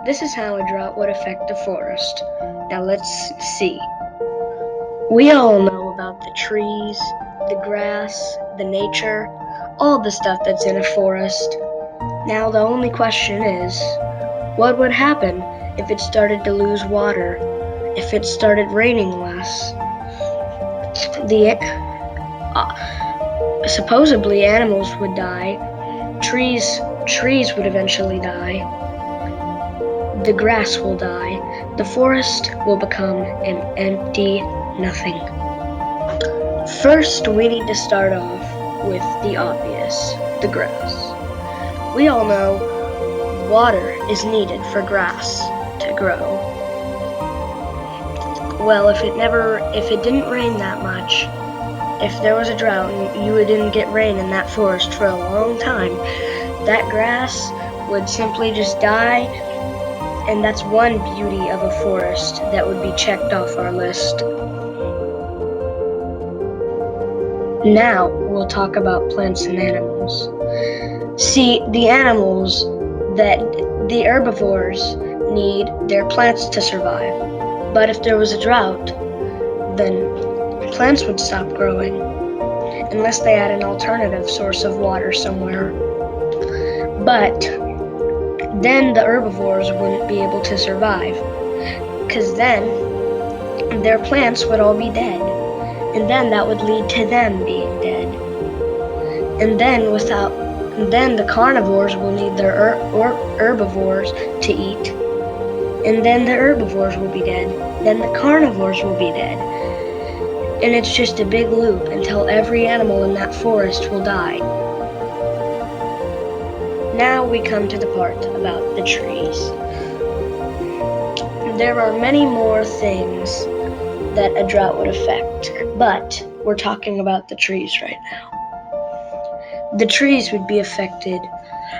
This is how a drought would affect the forest. Now let's see. We all know about the trees, the grass, the nature, all the stuff that's in a forest. Now the only question is, what would happen if it started to lose water? If it started raining less? The supposedly animals would die. Trees would eventually die. The grass will die. The forest will become an empty nothing. First, we need to start off with the obvious, the grass. We all know water is needed for grass to grow. Well, if it didn't rain that much, if there was a drought and you didn't get rain in that forest for a long time, that grass would simply just die, and that's one beauty of a forest that would be checked off our list. Now we'll talk about plants and animals. See, the animals that the herbivores need their plants to survive. But if there was a drought, then plants would stop growing unless they had an alternative source of water somewhere. But then the herbivores wouldn't be able to survive, because then their plants would all be dead, and then that would lead to them being dead. And then the carnivores will need their herbivores to eat, and then the herbivores will be dead. Then the carnivores will be dead. And it's just a big loop until every animal in that forest will die. Now we come to the part about the trees. There are many more things that a drought would affect, but we're talking about the trees right now. The trees would be affected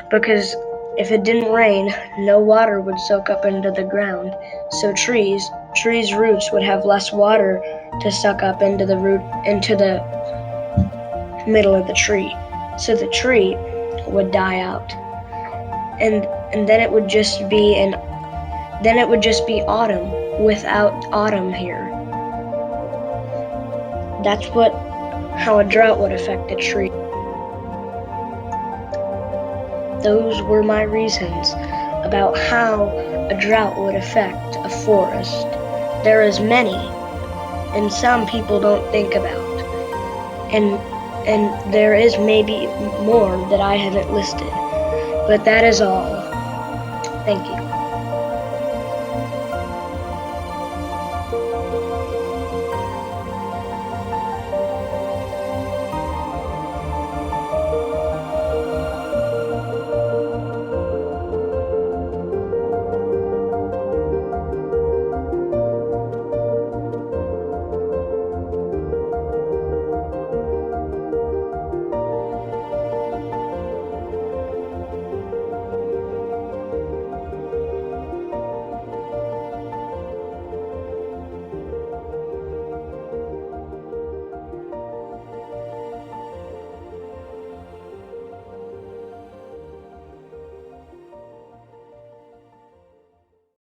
because if it didn't rain, no water would soak up into the ground. So trees' roots would have less water to suck up into the middle of the tree. So the tree would die out. And then it would just be autumn without autumn here. That's how a drought would affect a tree. Those were my reasons about how a drought would affect a forest. There is many, and some people don't think about. And there is maybe more that I haven't listed. But that is all. Thank you.